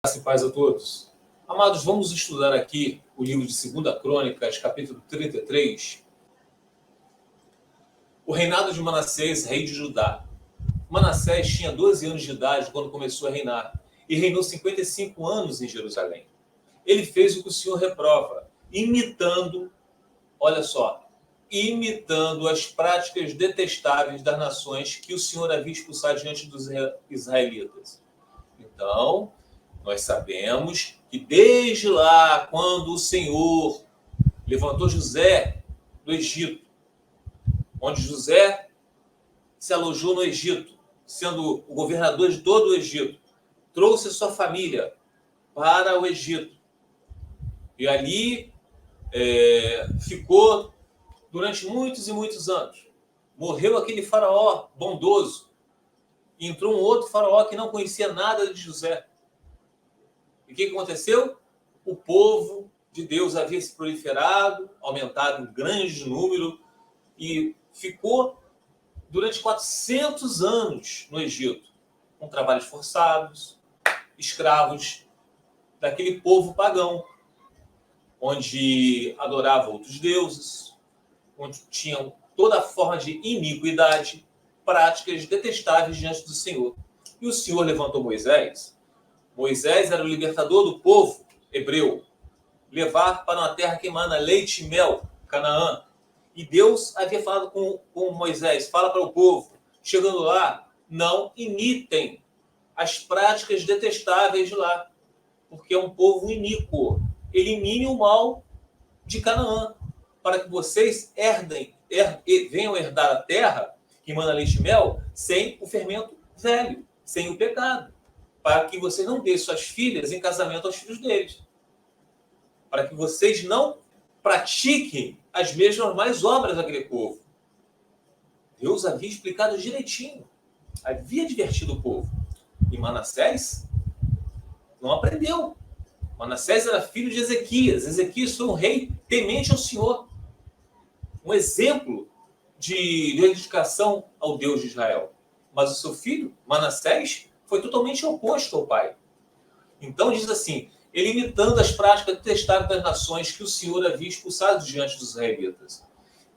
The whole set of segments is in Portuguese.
Graça e paz a todos. Amados, vamos estudar aqui o livro de 2 Crônicas, capítulo 33. O reinado de Manassés, rei de Judá. Manassés tinha 12 anos de idade quando começou a reinar e reinou 55 anos em Jerusalém. Ele fez o que o Senhor reprova, imitando as práticas detestáveis das nações que o Senhor havia expulsado diante dos israelitas. Então, nós sabemos que desde lá, quando o Senhor levantou José do Egito, onde José se alojou no Egito, sendo o governador de todo o Egito, trouxe sua família para o Egito. E ali ficou durante muitos e muitos anos. Morreu aquele faraó bondoso. E entrou um outro faraó que não conhecia nada de José. E o que aconteceu? O povo de Deus havia se proliferado, aumentado em grande número e ficou durante 400 anos no Egito, com trabalhos forçados, escravos daquele povo pagão, onde adorava outros deuses, onde tinham toda forma de iniquidade, práticas detestáveis diante do Senhor. E o Senhor levantou Moisés. Moisés era o libertador do povo hebreu, levar para uma terra que emana leite e mel, Canaã. E Deus havia falado com Moisés, fala para o povo, chegando lá, não imitem as práticas detestáveis de lá, porque é um povo iníquo. Elimine o mal de Canaã, para que vocês venham herdar a terra que emana leite e mel sem o fermento velho, sem o pecado, para que vocês não deem suas filhas em casamento aos filhos deles, para que vocês não pratiquem as mesmas mais obras daquele povo. Deus havia explicado direitinho, havia advertido o povo. E Manassés não aprendeu. Manassés era filho de Ezequias. Ezequias foi um rei temente ao Senhor, um exemplo de dedicação ao Deus de Israel. Mas o seu filho, Manassés, foi totalmente oposto ao pai. Então diz assim, ele imitando as práticas detestáveis das nações que o Senhor havia expulsado diante dos israelitas.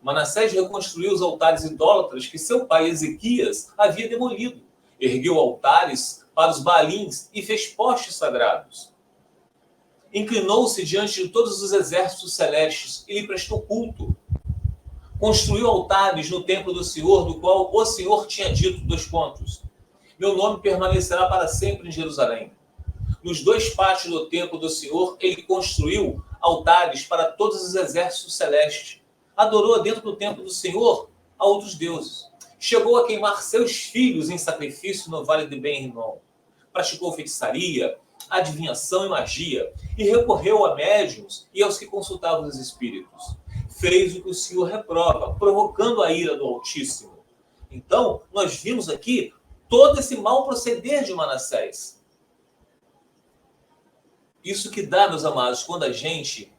Manassés reconstruiu os altares idólatras que seu pai Ezequias havia demolido. Ergueu altares para os Baalins e fez postes sagrados. Inclinou-se diante de todos os exércitos celestes e lhe prestou culto. Construiu altares no templo do Senhor, do qual o Senhor tinha dito, meu nome permanecerá para sempre em Jerusalém. Nos dois pátios do templo do Senhor, ele construiu altares para todos os exércitos celestes. Adorou dentro do templo do Senhor a outros deuses. Chegou a queimar seus filhos em sacrifício no vale de Ben-Rinom. Praticou feitiçaria, adivinhação e magia, e recorreu a médiuns e aos que consultavam os espíritos. Fez o que o Senhor reprova, provocando a ira do Altíssimo. Então, nós vimos aqui todo esse mau proceder de Manassés. Isso que dá, meus amados, quando a gente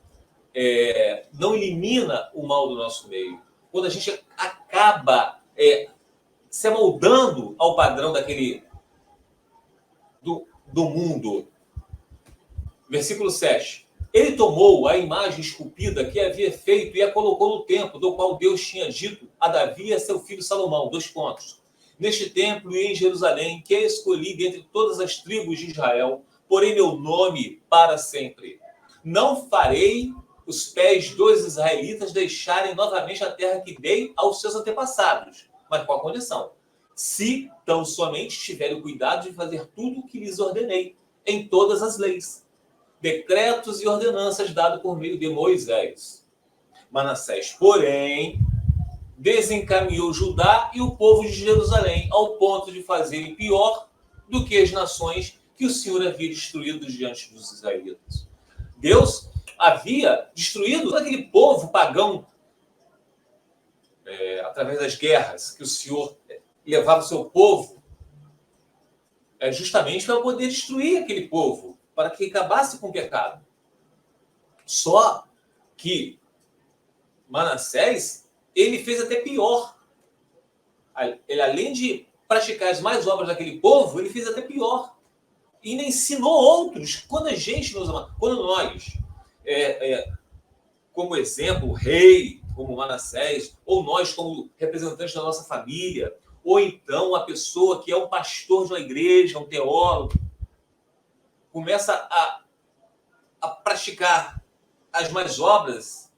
não elimina o mal do nosso meio, quando a gente acaba se amoldando ao padrão do mundo. Versículo 7. Ele tomou a imagem esculpida que havia feito e a colocou no templo, do qual Deus tinha dito a Davi e a seu filho Salomão. Neste templo e em Jerusalém, que escolhi dentre todas as tribos de Israel, porém meu nome para sempre. Não farei os pés dos israelitas deixarem novamente a terra que dei aos seus antepassados, mas com a condição: se tão somente tiverem o cuidado de fazer tudo o que lhes ordenei, em todas as leis, decretos e ordenanças dados por meio de Moisés. Manassés, porém, desencaminhou Judá e o povo de Jerusalém ao ponto de fazerem pior do que as nações que o Senhor havia destruído diante dos israelitas. Deus havia destruído todo aquele povo pagão através das guerras que o Senhor levava o seu povo justamente para poder destruir aquele povo, para que acabasse com o pecado. Só que Manassés, ele fez até pior. Ele, além de praticar as mais obras daquele povo, ele fez até pior. e ainda ensinou outros. Quando a gente, meus amados, quando nós, como exemplo, o rei, como Manassés, ou nós como representantes da nossa família, ou então a pessoa que é um pastor de uma igreja, um teólogo, começa a praticar as más obras,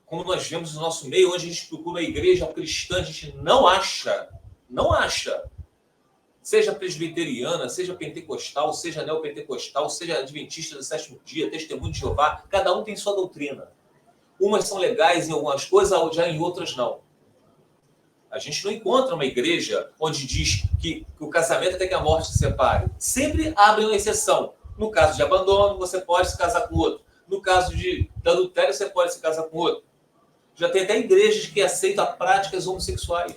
como nós vemos no nosso meio, onde a gente procura a igreja cristã, a gente não acha, seja presbiteriana, seja pentecostal, seja neopentecostal, seja adventista do sétimo dia, testemunho de Jeová, cada um tem sua doutrina. Umas são legais em algumas coisas, já em outras não. A gente não encontra uma igreja onde diz que o casamento até que a morte se separe. Sempre abre uma exceção. No caso de abandono, você pode se casar com outro. No caso de adultério, você pode se casar com outro. Já tem até igrejas que aceitam práticas homossexuais.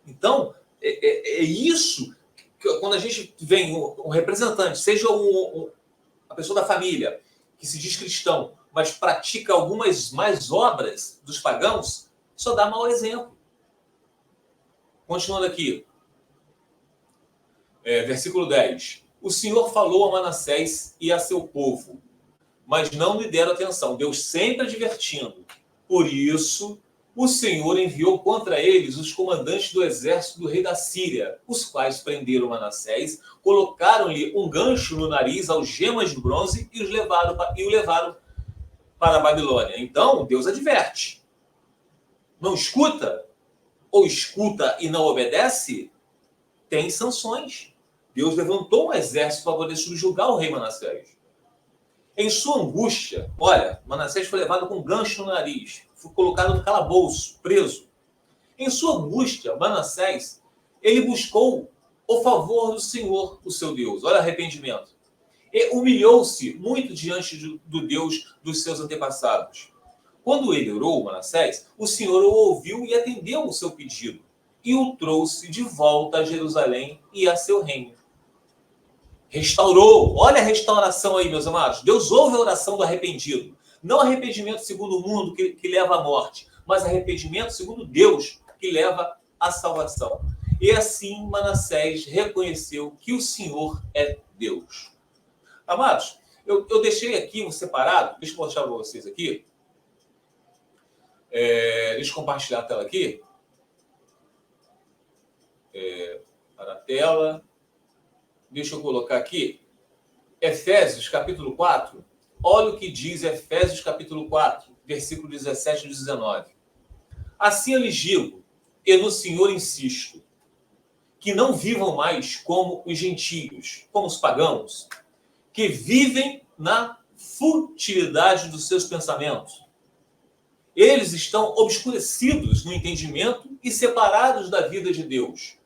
Então, é isso que quando a gente vem um representante, seja a pessoa da família, que se diz cristão, mas pratica algumas mais obras dos pagãos, só dá mau exemplo. Continuando aqui. Versículo 10. O Senhor falou a Manassés e a seu povo, mas não lhe deram atenção. Deus sempre advertindo. Por isso, o Senhor enviou contra eles os comandantes do exército do rei da Síria, os quais prenderam Manassés, colocaram-lhe um gancho no nariz, algemas de bronze, e o levaram para a Babilônia. Então, Deus adverte. Não escuta? Ou escuta e não obedece? Tem sanções. Deus levantou um exército para poder subjugar o rei Manassés. Em sua angústia, olha, Manassés foi levado com um gancho no nariz, foi colocado no calabouço, preso. Em sua angústia, Manassés, ele buscou o favor do Senhor, o seu Deus. Olha, arrependimento. E humilhou-se muito diante do Deus dos seus antepassados. Quando ele orou, Manassés, o Senhor o ouviu e atendeu o seu pedido, e o trouxe de volta a Jerusalém e a seu reino. Restaurou. Olha a restauração aí, meus amados. Deus ouve a oração do arrependido. Não arrependimento segundo o mundo, que leva à morte, mas arrependimento segundo Deus, que leva à salvação. E assim Manassés reconheceu que o Senhor é Deus. Amados, eu deixei aqui um separado. Deixa eu mostrar para vocês aqui. Deixa eu compartilhar a tela aqui. Para a tela. Deixa eu colocar aqui. Efésios, capítulo 4. Olha o que diz Efésios, capítulo 4, versículo 17 e 19. Assim eu lhes digo, e no Senhor insisto, que não vivam mais como os gentios, como os pagãos, que vivem na futilidade dos seus pensamentos. Eles estão obscurecidos no entendimento e separados da vida de Deus,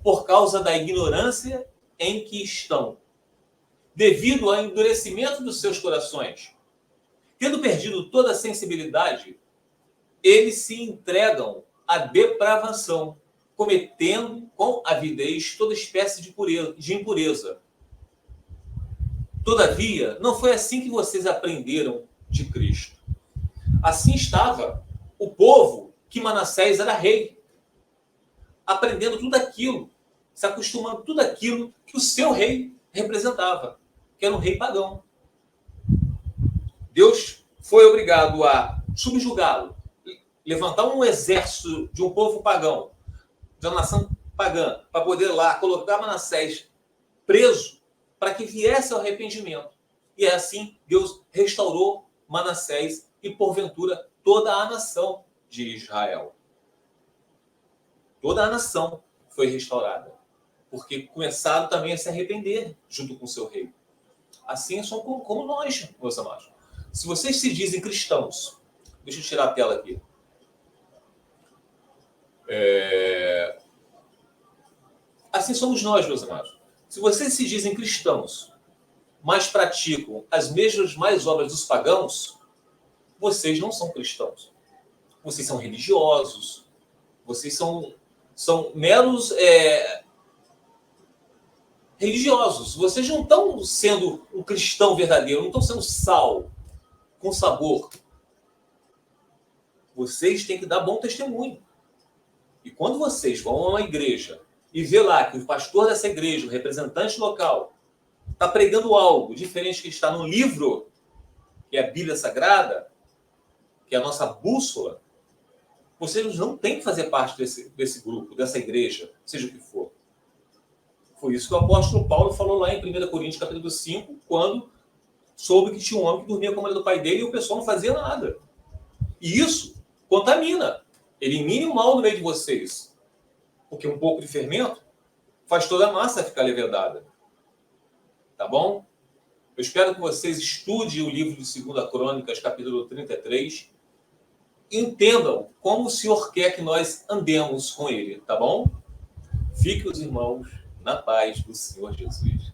por causa da ignorância em que estão, devido ao endurecimento dos seus corações. Tendo perdido toda a sensibilidade, eles se entregam à depravação, cometendo com avidez toda espécie de impureza. Todavia, não foi assim que vocês aprenderam de Cristo. Assim estava o povo que Manassés era rei, aprendendo tudo aquilo, se acostumando a tudo aquilo que o seu rei representava, que era um rei pagão. Deus foi obrigado a subjugá-lo, levantar um exército de um povo pagão, de uma nação pagã, para poder lá colocar Manassés preso, para que viesse ao arrependimento. E assim Deus restaurou Manassés e, porventura, toda a nação de Israel. Toda a nação foi restaurada, porque começaram também a se arrepender junto com o seu rei. Assim são como nós, meus amados. Se vocês se dizem cristãos, deixa eu tirar a tela aqui. Assim somos nós, meus amados. Se vocês se dizem cristãos, mas praticam as mesmas mais obras dos pagãos, vocês não são cristãos. Vocês são religiosos. Vocês são meros religiosos. Vocês não estão sendo um cristão verdadeiro, não estão sendo sal, com sabor. Vocês têm que dar bom testemunho. E quando vocês vão a uma igreja e vê lá que o pastor dessa igreja, o representante local, está pregando algo diferente que está no livro, que é a Bíblia Sagrada, que é a nossa bússola, vocês não têm que fazer parte desse grupo, dessa igreja, seja o que for. Foi isso que o apóstolo Paulo falou lá em 1 Coríntios, capítulo 5, quando soube que tinha um homem que dormia com a mulher do pai dele e o pessoal não fazia nada. E isso contamina. Elimine o mal no meio de vocês. Porque um pouco de fermento faz toda a massa ficar levedada. Tá bom? Eu espero que vocês estudem o livro de 2 Crônicas, capítulo 33, e entendam como o Senhor quer que nós andemos com ele, tá bom? Fiquem os irmãos na paz do Senhor Jesus.